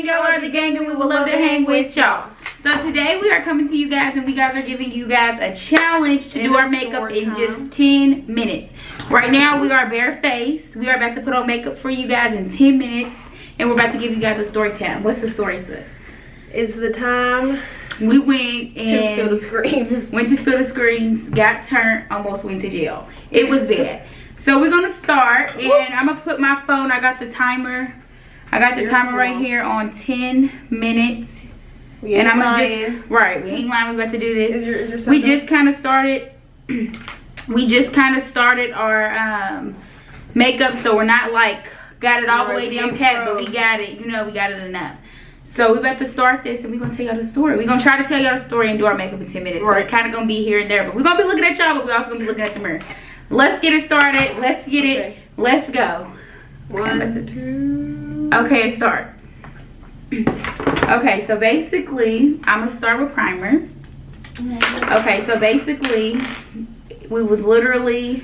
gang, y'all are the gang, and we would love to hang with y'all. So today we are coming to you guys, and we guys are giving you guys a challenge to do our makeup in just 10 minutes. Right now we are barefaced. We are about to put on makeup for you guys in 10 minutes, and we're about to give you guys a story time. What's the story, sis? It's the time we went and to feel the screams. Went to feel the screams, got turned, almost went to jail. It was bad. So we're gonna start, and I'm gonna put my phone. I got the timer. Right here on 10 minutes. And I'm gonna just we ain't lying. We about to do this. We just kind of started. We just kind of started our makeup, so we're not like got it all the way down pat, but we got it. You know, we got it enough. So we about to start this, and we're gonna tell y'all the story. We're gonna try to tell y'all the story and do our makeup in 10 minutes. Right. So it's kind of gonna be here and there, but we're gonna be looking at y'all, but we're also gonna be looking at the mirror. Let's get it started. Let's get it. Let's go. 1, 2. Okay, start. Okay, so basically, I'm gonna start with primer. Okay, so basically, we was literally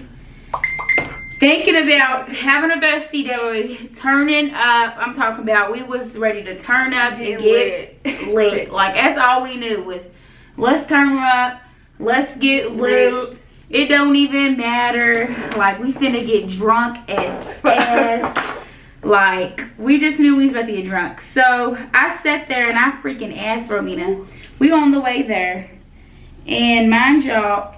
thinking about having a bestie day, turning up. I'm talking about we was ready to turn up and get lit. Like, that's all we knew was, let's turn up, let's get lit. It don't even matter. Like, we finna get drunk as fast. Like, we just knew we was about to get drunk. So I sat there and I freaking asked Romina. We on the way there, and mind y'all,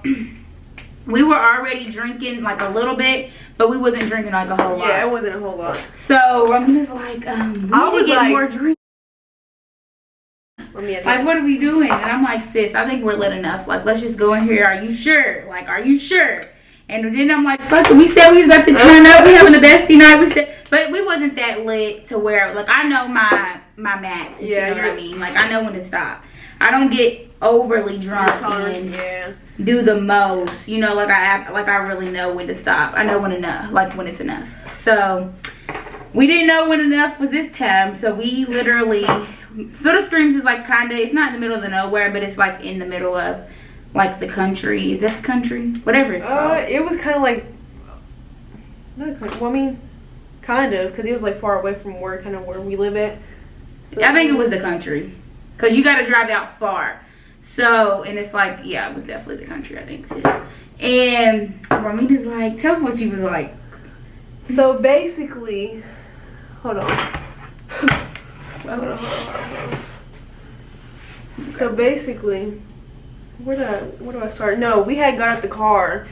we were already drinking like a little bit, but we wasn't drinking like a whole lot. Yeah, it wasn't a whole lot. So Romina's like, we need to get more drink. Like, what are we doing? And I'm like, sis, I think we're lit enough. Like, let's just go in here. Are you sure? Like, are you sure? And then I'm like, fuck it. We said we was about to turn up. We having the bestie night. We said, but we wasn't that lit to where, like, I know my max. Yeah, you know what I mean? Like, I know when to stop. I don't get overly drunk and do the most. You know, like I really know when to stop. I know when enough, like when it's enough. So we didn't know when enough was this time. So we literally, Feel the Screams is like kind of, it's not in the middle of the nowhere, but it's like in the middle of like the country. Is that the country? Whatever it's called. It was kind of like, well, I mean, kind of, because it was like far away from where we live at. So I think it was the country, because you got to drive out far. So, and it's like, yeah, it was definitely the country, I think. So. And Romina's like, tell me what you was like. So basically, hold on. So basically, where do I start? No, we had got out the car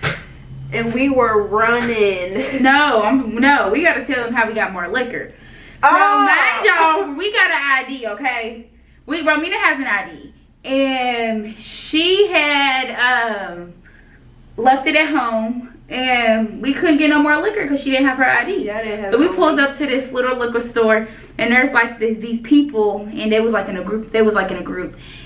and we were running. No, we gotta tell them how we got more liquor. So mind y'all, we got an ID, okay? Romina has an ID, and she had left it at home, and we couldn't get no more liquor because she didn't have her ID. Yeah, I didn't have. So we pulls up to this little liquor store, and there's like these people, and they was like in a group.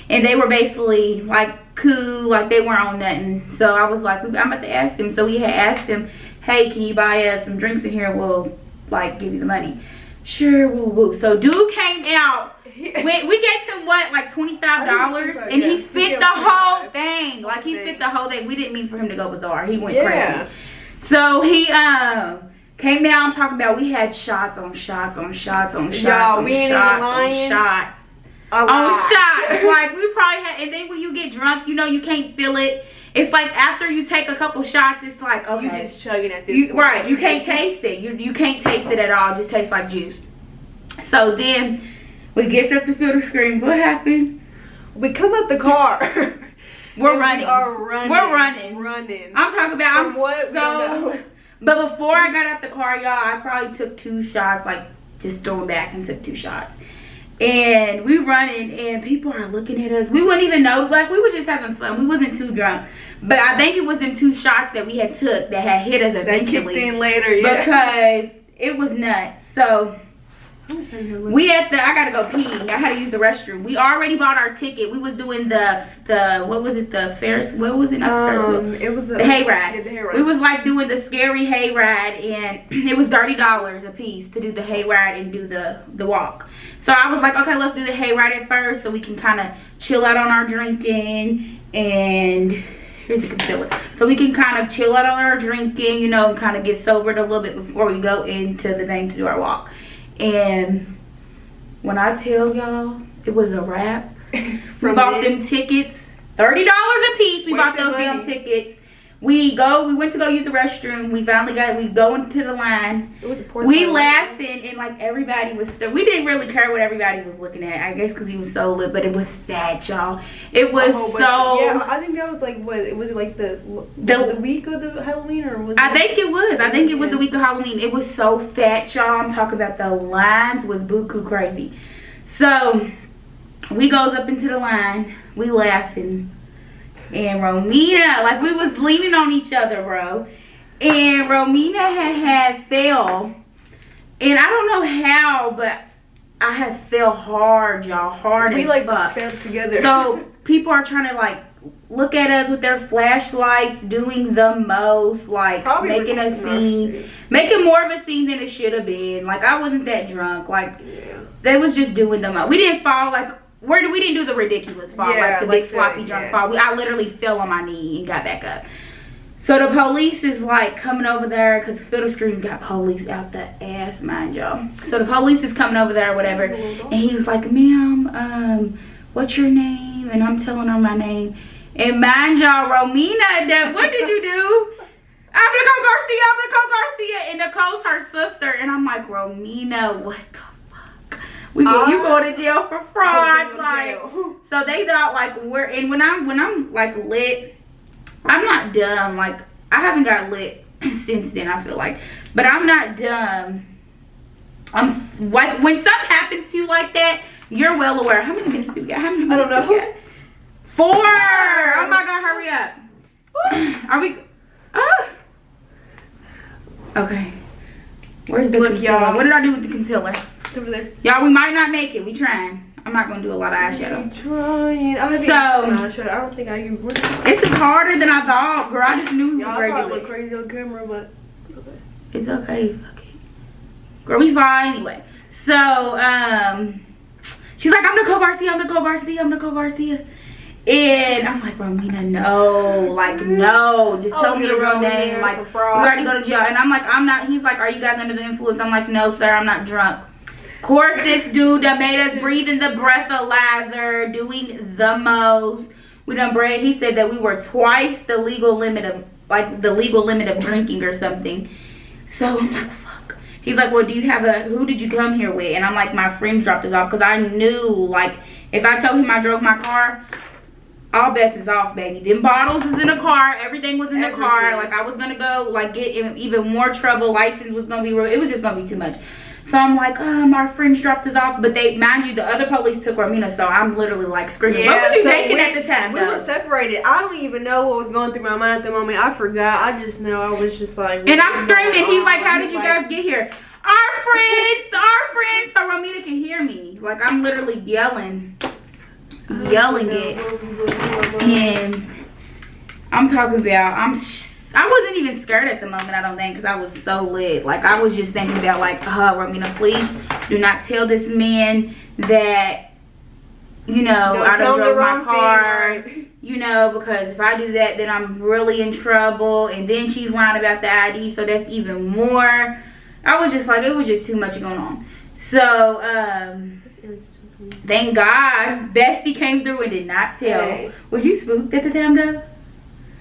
And they were basically like cool, like they weren't on nothing. So I was like, I'm about to ask him. So we had asked him, hey, can you buy us some drinks in here? We'll like give you the money. Sure, woo woo. So dude came out. We gave him what, like $25, and he spent the whole thing. Like, he spent the whole thing. We didn't mean for him to go bizarre. He went crazy. So he came down talking about we had shots on shots on shots on shots. Y'all, we ain't even lying. Shots. On shots. Like, we probably had, and then when you get drunk, you know, you can't feel it. It's like after you take a couple shots, it's like, okay. You just chugging at this point. Right, you can't taste it. You can't taste it at all. It just tastes like juice. So then we get up to Feel the Screams. What happened? We come out the car. We're running. We're running. I'm talking about, but before I got out the car, y'all, I probably took 2 shots, like just threw them back and took 2 shots. And we running, and people are looking at us. We wouldn't even know, like, we was just having fun. We wasn't too drunk. But I think it was them 2 shots that we had took that had hit us eventually. They kicked in later, yeah. Because it was nuts. So I gotta go pee. I had to use the restroom. We already bought our ticket. We was doing the what was it, the Ferris, what was it, not the Ferris wheel? It was the hayride. Yeah, the hayride. We was like doing the scary hayride, and it was $30 a piece to do the hayride and do the walk. So I was like, okay, let's do the hayride at first so we can kind of chill out on our drinking, and here's the concealer. So we can kind of chill out on our drinking, you know, kind of get sobered a little bit before we go into the thing to do our walk. And when I tell y'all, it was a wrap. We bought them tickets, $30 a piece. We bought those damn tickets. We went to go use the restroom. We go into the line. We laughing and like everybody was still. We didn't really care what everybody was looking at. I guess because we was so lit, but it was fat, y'all. It was so. Yeah, I think that was like what was it like the week of the Halloween or was it? I think it was. I think it was the week of Halloween. It was so fat, y'all. I'm talking about the lines was buku crazy. So we goes up into the line. We laughing. And Romina, like we was leaning on each other, bro. And Romina had fell. And I don't know how, but I had fell hard, y'all. Hard as fuck. We like fell together. So people are trying to like look at us with their flashlights, doing the most, like probably making a scene. Making more of a scene than it should have been. Like I wasn't that drunk. Like they was just doing the most. We didn't fall like we didn't do the ridiculous fall, like the big sloppy drunk fall. I literally fell on my knee and got back up. So the police is like coming over there because the fiddle screams got police out the ass, mind y'all. So the police is coming over there or whatever, and he's like, "Ma'am, what's your name?" And I'm telling her my name. And mind y'all, Romina, what did you do? I'm Nicole Garcia. And Nicole's her sister, and I'm like, Romina, what the? You going to jail for fraud, like. So they thought like and when I'm like lit, I'm not dumb. Like I haven't got lit since then. I feel like, but I'm not dumb. I'm like when something happens to you like that, you're well aware. How many minutes do we got? How many minutes do we got? 4. Oh my God, hurry up. Are we? Okay. Where's the concealer? What did I do with the concealer? Over there. Y'all, we might not make it. We trying. I'm not gonna do a lot of eyeshadow. I'm trying. I don't think I can. This is harder than I thought, girl. I just knew it was ready. I look crazy on camera, but it's okay. Fuck it, girl. We fine anyway. So she's like, I'm Nicole Garcia. And I'm like, Romina, no, like no, just tell me your real name. Like we already go to jail. And I'm like, I'm not. He's like, are you guys under the influence? I'm like, no, sir, I'm not drunk. Of course, this dude that made us breathe in the breathalyzer, doing the most. We done bread. He said that we were twice the legal limit of drinking or something. So I'm like, fuck. He's like, well, do you have who did you come here with? And I'm like, my friend dropped us off because I knew, like, if I told him I drove my car, all bets is off, baby. Them bottles is in the car. Everything was in the car. Like, I was going to go, like, get in even more trouble. License was going to be real. It was just going to be too much. So I'm like, our friends dropped us off. But mind you, the other police took Romina. So I'm literally, like, screaming. Yeah, what was you thinking at the time, We were separated. I don't even know what was going through my mind at the moment. I forgot. I just know I was just like. And I'm screaming. He's like, how did you guys get here? Our friends. So Romina can hear me. Like, I'm literally yelling it. And I'm talking about, I wasn't even scared at the moment, I don't think, because I was so lit. Like, I was just thinking about, like, Romina, please do not tell this man that, you know, I done drove my car, you know, because if I do that, then I'm really in trouble. And then she's lying about the ID, so that's even more. I was just like, it was just too much going on. So, thank God, Bestie came through and did not tell. Hey. Was you spooked at the time, though?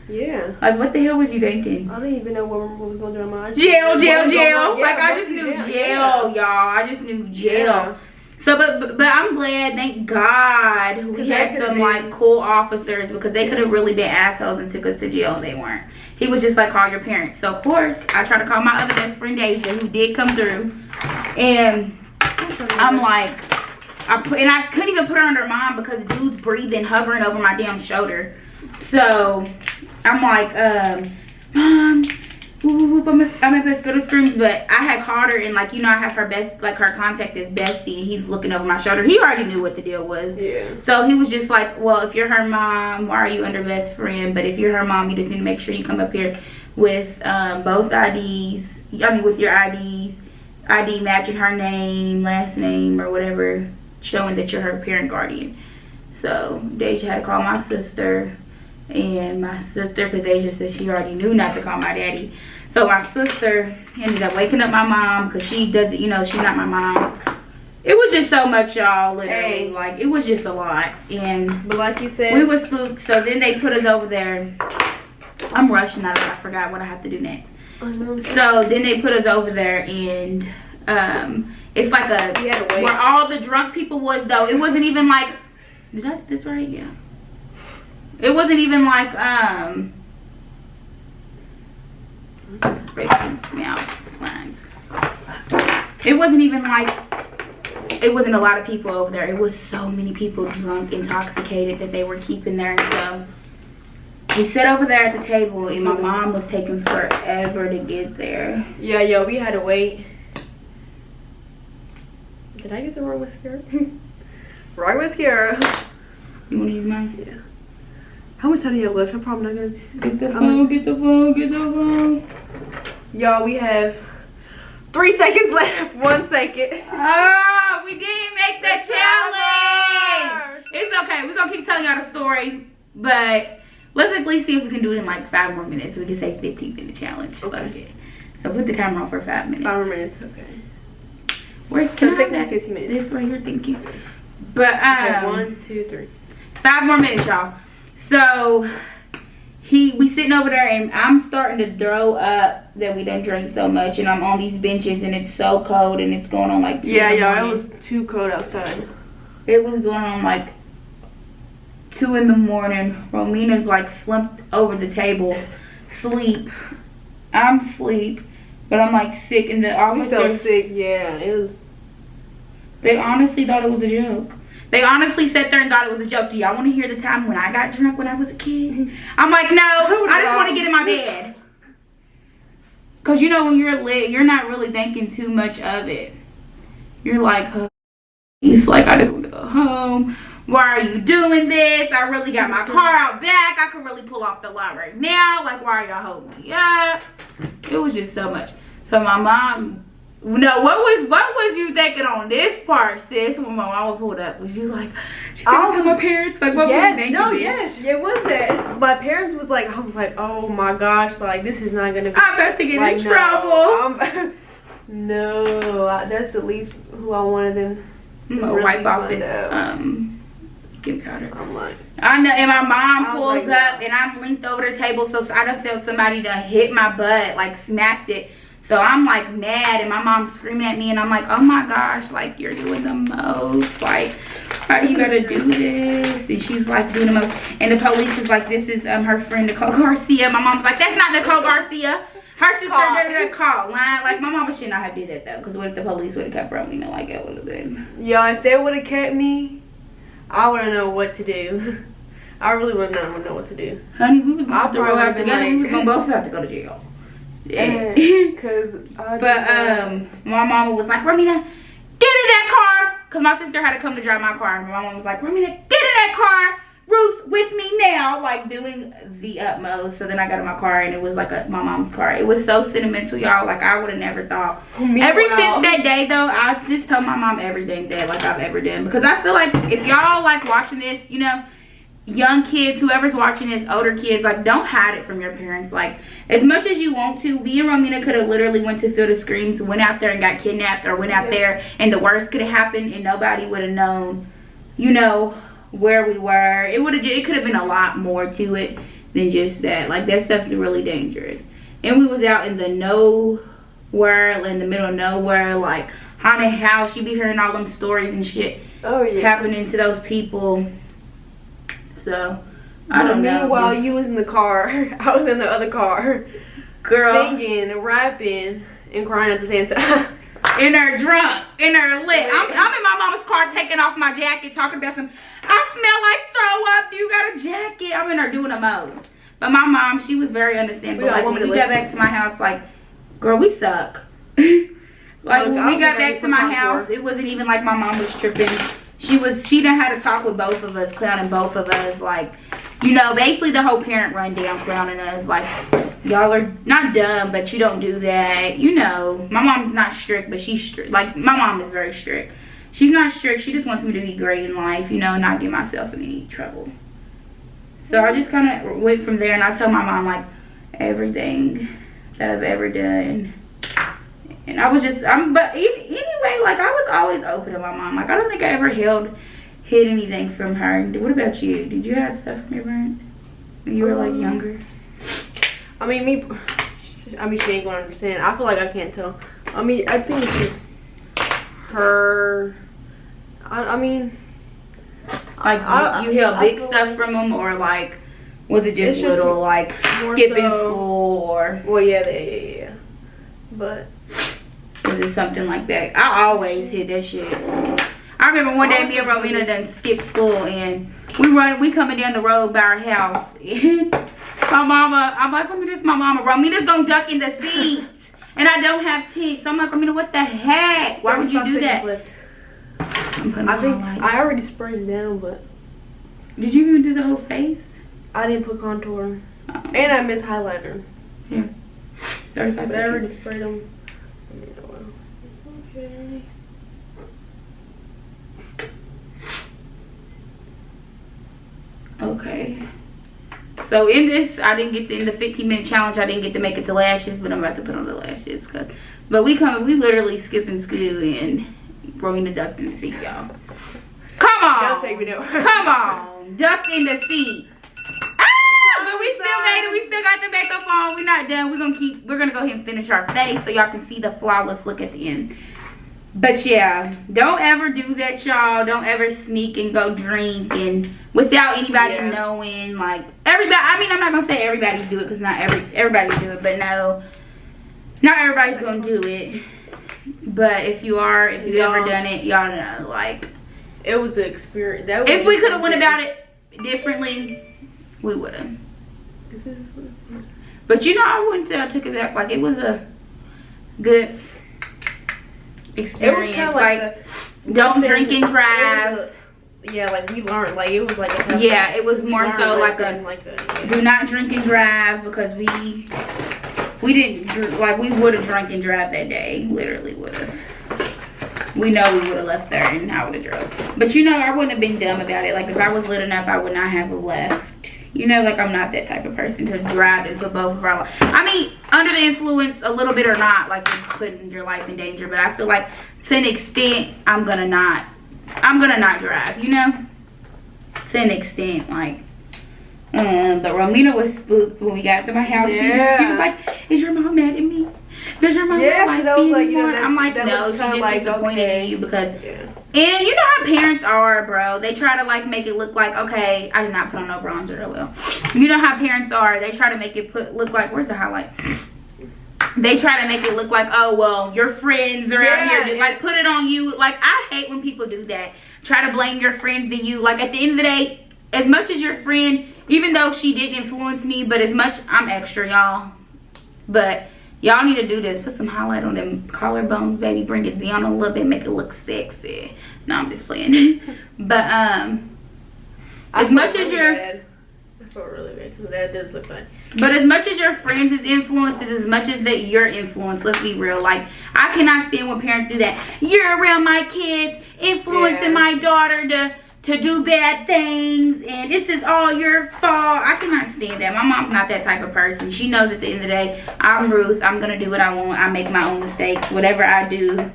Yeah. Like, what the hell was you thinking? I didn't even know what was going to do in my mind. Jail. Yeah, like, I just knew jail, y'all. I just knew jail. Yeah. So, but I'm glad, thank God, we had some, like, cool officers, because they could have really been assholes and took us to jail, and they weren't. He was just like, call your parents. So, of course, I tried to call my other best friend, Deja, who did come through. And I'm like, I couldn't even put her under mom because dude's breathing, hovering over my damn shoulder. So I'm like, Mom, I'm at Fiddle Screams, but I had called her and, like, you know, I have her best, like, her contact is Bestie, and he's looking over my shoulder. He already knew what the deal was. Yeah. So he was just like, well, if you're her mom, why are you under best friend? But if you're her mom, you just need to make sure you come up here with both IDs. I mean, with your IDs, ID matching her name, last name, or whatever, showing that you're her parent guardian. So Deja had to call my sister, and my sister, because Deja said she already knew not to call my daddy. So my sister ended up waking up my mom, because she doesn't, you know, she's not my mom. It was just so much, y'all, literally. Hey. Like, it was just a lot. And But like you said, we was spooked. So then they put us over there. I'm rushing out of it. I forgot what I have to do next. So then they put us over there, and it's like where all the drunk people was, though. It wasn't even like, did I get this right? Yeah. It wasn't even like it wasn't even like, it wasn't a lot of people over there. It was so many people drunk, intoxicated, that they were keeping there. And so we sat over there at the table, and my mom was taking forever to get there. Yeah, yo, we had to wait. Did I get the wrong mascara? Wrong mascara. You want to use mine? Yeah. How much time do you have left? I'm probably not gonna get the phone. Get the phone. Get the phone. Y'all, we have 3 seconds left. 1 second. Oh, we didn't make the challenge. It's okay. We're gonna keep telling y'all the story, but let's at least see if we can do it in like 5 more minutes. We can say 15-minute challenge. Okay. So put the timer on for 5 minutes. 5 more minutes. Okay. Where's can I have that? 15 minutes. This right here. Thank you. But okay, 1, 2, 3. 5 more minutes, y'all. So we sitting over there, and I'm starting to throw up that we done drank so much, and I'm on these benches, and it's so cold, and it's going on like 2 yeah, in the y'all, morning. it was too cold outside. It was going on like 2 in the morning. Romina's like slumped over the table, sleep. I'm asleep, but I'm like sick, and the officer. We felt sick. Yeah, it was. They honestly thought it was a joke. They honestly sat there and thought it was a joke. Do y'all want to hear the time when I got drunk when I was a kid? I'm like, no, I just want to get in my bed. Because, you know, when you're lit, you're not really thinking too much of it. You're like, oh, he's like, I just want to go home. Why are you doing this? I really got my car out back. I could really pull off the lot right now. Like, why are y'all holding me up? It was just so much. So my mom... No, what was you thinking on this part, sis? When my mama pulled up, was you like, she didn't tell my parents? Like, what was you thinking? No, yes, it was that. My parents was like, I was like, oh my gosh, like this is not gonna be. I'm about to get in trouble. No, that's at least who I wanted them. I'm gonna wipe off this baking powder. I'm like, I know, and my mom pulls like, up, and I'm linked over the table, so I done felt somebody done hit my butt, like smacked it. So I'm like mad, and my mom's screaming at me, and I'm like, oh my gosh, like you're doing the most. Like, how do you gotta do this? And she's like doing the most. And the police is like, this is her friend Nicole Garcia. My mom's like, that's not Nicole Garcia. Her sister did a call. Like, my mama should not have did that though, because what if the police would have kept Romina? Like, it would have been. Yo, if they would have kept me, I wouldn't know what to do. I really wouldn't know what to do. Honey, we was gonna have to roll out together. We was gonna both have to go to jail. Yeah. But my mama was like, Romina, get in that car, because my sister had to come to drive my car. My mama was like, Romina, get in that car, Ruth, with me now, like doing the utmost. So then I got in my car, and it was like my mom's car. It was so sentimental, y'all. Like, I would have never thought. Since that day though, I just told my mom everything that like I've ever done, because I feel like if y'all like watching this, you know, young kids, whoever's watching this, older kids, like, don't hide it from your parents. Like, as much as you want to, me and Romina could have literally went to Field of Screams, went out there and got kidnapped, or went out there and the worst could have happened, and nobody would have known, you know, where we were. It could have been a lot more to it than just that. Like, that stuff's really dangerous. And we was out in the nowhere, in the middle of nowhere, like haunted house. You be hearing all them stories and shit happening to those people. So I don't know. Meanwhile, you was in the car. I was in the other car. Girl. Singing, rapping, and crying at the same time. In her drunk, in her lit. I'm in my mama's car taking off my jacket, talking about some, I smell like throw up, you got a jacket. I'm in there doing the most. But my mom, she was very understandable. Like, when we got back to my house, like, girl, we suck. Like, when we got back to my house, it wasn't even like my mom was tripping. She done had to talk with both of us, clowning both of us, like, you know, basically the whole parent rundown clowning us, like, y'all are not dumb, but you don't do that, you know. My mom's not strict, but she's strict. Like, my mom is very strict. She's not strict, she just wants me to be great in life, you know, not get myself in any trouble. So I just kind of went from there, and I told my mom, like, everything that I've ever done. And And I was just, but anyway, like I was always open to my mom. Like I don't think I ever hid anything from her. What about you? Did you have stuff from your parents when you were like younger? I mean, she ain't gonna understand. I feel like I can't tell. I mean, I think it's just her. I mean, like you held big stuff from them, or like was it just little, like skipping school, or? Well, yeah. But was it something like that? I always hid that shit. I remember one day me and Romina done skipped school, and we coming down the road by our house, and my mama, I'm like, Romina, this is my mama. Romina's gonna duck in the seat, and I don't have teeth, so I'm like, Romina, what the heck? Why would you do that? I already sprayed it down, but did you even do the whole face? I didn't put contour, and I missed highlighter. Yeah, 35 seconds. I already sprayed them. It's okay. Okay. So in this, I didn't get to, in the 15-minute challenge, I didn't get to make it to lashes, but I'm about to put on the lashes. But we literally skipping school, and Romina ducked in the seat, y'all. Come on. Don't take me nowhere. Come on. Ducked in the seat. But we still made it. We still got the makeup on. We're not done. We're gonna go ahead and finish our face so y'all can see the flawless look at the end. But yeah, don't ever do that, y'all. Don't ever sneak and go drink and without anybody knowing. Like everybody, I mean, I'm not gonna say everybody do it, because not everybody do it, but no, not everybody's gonna do it. But if you've ever done it, y'all know, like, it was an experience. If we could have went about it differently, we would have. But you know, I wouldn't say I took it back. Like, it was a good experience. It was kind of like don't drink and drive. Like we learned. Like it was like a it was more so like do not drink and drive, because we didn't like, we would have drunk and drive that day. Literally would have. We know we would have left there and I would have drove. But you know, I wouldn't have been dumb about it. Like if I was lit enough, I would not have left. You know, like I'm not that type of person to drive and put both of our lives. I mean, under the influence a little bit or not, like you're putting your life in danger. But I feel like to an extent, I'm gonna not drive, you know? To an extent, like. But Romina was spooked when we got to my house. She was like, "Is your mom mad at me? Does your mom like me anymore?" I'm like, "No, she's just like disappointed in you because." And you know how parents are, bro. They try to like make it look like, okay, I did not put on no bronzer. Oh well. You know how parents are. They try to make it look like, where's the highlight? They try to make it look like, oh well, your friends are out here. They like put it on you. Like I hate when people do that. Try to blame your friends than you. Like at the end of the day, as much as your friend, even though she didn't influence me, but as much, I'm extra, y'all. But y'all need to do this. Put some highlight on them collarbones, baby. Bring it down a little bit. Make it look sexy. No, I'm just playing. But as much as your... I felt really bad because that does look like... But as much as your friends' influence is as much as that your influence, let's be real. Like, I cannot stand when parents do that. You're around my kids, influencing my daughter to do bad things, and this is all your fault. I cannot stand that. My mom's not that type of person. She knows at the end of the day, I'm Ruth. I'm gonna do what I want. I make my own mistakes. Whatever I do,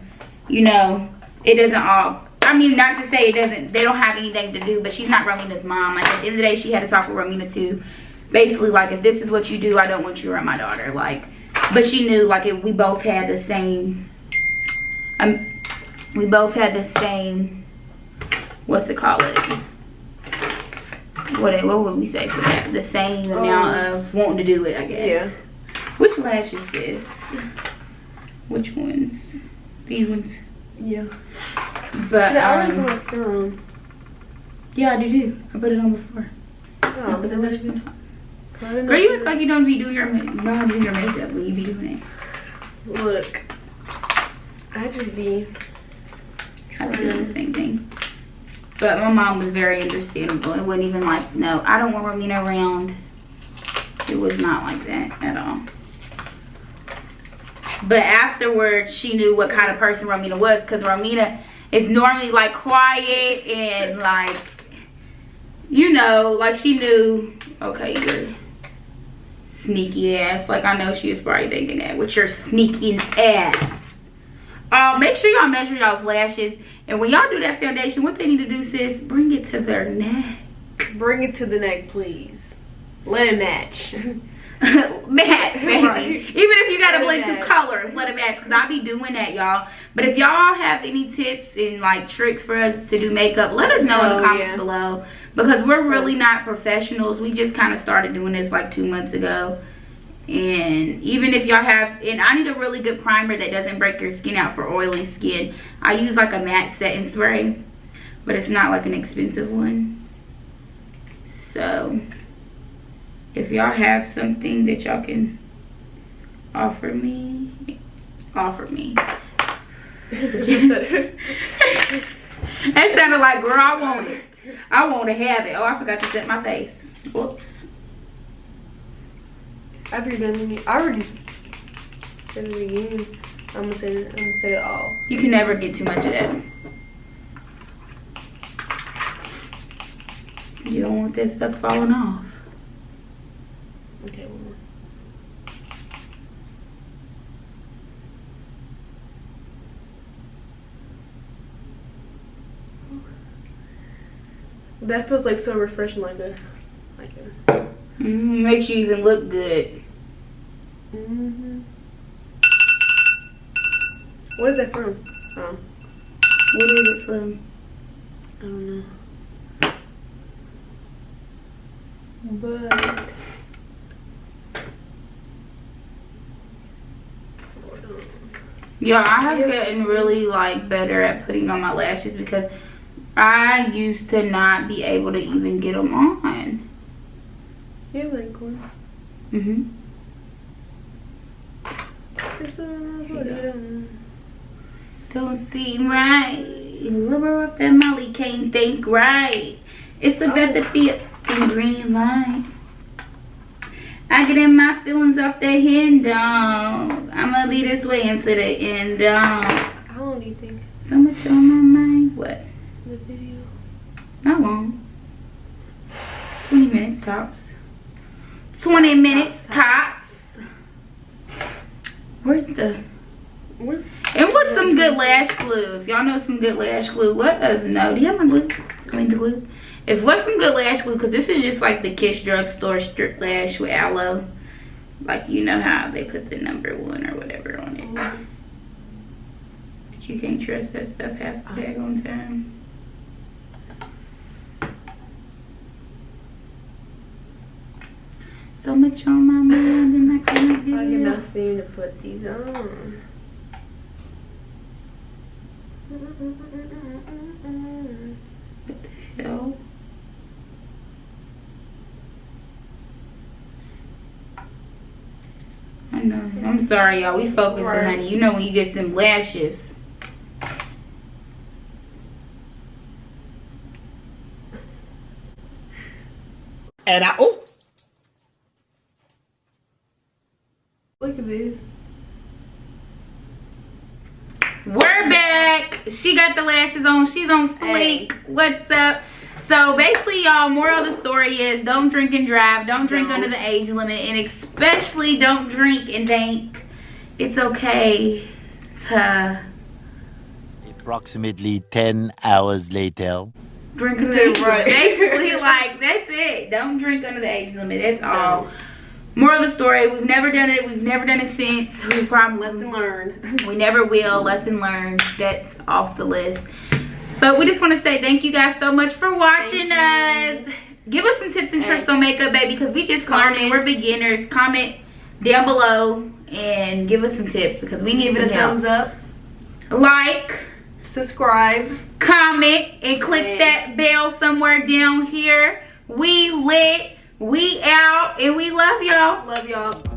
you know, it doesn't all, I mean, not to say they don't have anything to do, but she's not Romina's mom. Like at the end of the day, she had to talk with Romina too. Basically, like, if this is what you do, I don't want you around my daughter. Like, but she knew, like, if we both had the same, what's to call it? What would we say for that? The same amount of wanting to do it, I guess. Yeah. Which lash is this? Which ones? These ones? Yeah. But I already put mascara on. Yeah, I did too. I put it on before. Oh, but the lashes on top. Girl, you look like you don't be doing your makeup. You know how to do your makeup, but you be doing it. Look, I just be. I be doing the same thing. But my mom was very understandable. It wasn't even like, no, I don't want Romina around. It was not like that at all. But afterwards, she knew what kind of person Romina was, because Romina is normally like quiet and like, you know, like she knew, okay, you're sneaky ass. Like I know she was probably thinking that with your sneaky ass. Make sure y'all measure y'all's lashes. And when y'all do that foundation, what they need to do, sis, bring it to their neck. Bring it to the neck, please. Let it match. Matte, baby. Right. Even if you gotta Let it blend two match. colors, let it match. Because I be doing that, y'all. But if y'all have any tips and like tricks for us to do makeup, let us know in the comments below. Because we're really not professionals. We just kind of started doing this like 2 months ago. And even if y'all have, and I need a really good primer that doesn't break your skin out for oily skin. I use like a matte setting spray, but it's not like an expensive one. So if y'all have something that y'all can offer me. That sounded like, girl, I want it. I want to have it. Oh, I forgot to set my face. Whoops. I've already done it. I already said it again. I'm gonna say it all. You can never get too much of that. You don't want that stuff falling off. Okay, one more. That feels like so refreshing, like a. Makes you even look good. What is that from? What is it from? I don't know. But Yeah, I have gotten really like better at putting on my lashes because I used to not be able to even get them on. yeah, like one. Don't seem right. Lover of that Molly can't think right. It's about to be a green light. I get in my feelings off that hen dog. I'ma be this way into the end dog. How long do you think? So much on my mind. What? The video. Not long. 20 minutes tops. 20 minutes tops. Where's the... And what's some good lash glue? If y'all know some good lash glue, let us know. Do you have my glue? I mean the glue. If what's some good lash glue, because this is just like the Kiss drugstore strip lash with aloe. Like you know how they put the #1 or whatever on it. But you can't trust that stuff half the daggone time. So much on my mind and I can't get I it cannot out. seem to put these on. What the hell? I know. I'm sorry, y'all. We focusing, honey. You know when you get some lashes. And Look at this. We're back. She got the lashes on. She's on fleek. What's up? So basically, y'all, moral of the story is don't drink and drive. Don't drink under the age limit. And especially don't drink and think it's okay to... approximately 10 hours later. Drink under the age limit. Basically, like, that's it. Don't drink under the age limit. That's all. Moral of the story, we've never done it. We've never done it since. We probably... Lesson learned. We never will. Lesson learned. That's off the list. But we just want to say thank you guys so much for watching us. Give us some tips and tricks on makeup, baby, because we just learning. We're beginners. Comment down below and give us some tips because we need Give it a thumbs up. Like, subscribe, comment, and click that bell somewhere down here. We lit. We out. And we love y'all. Love y'all.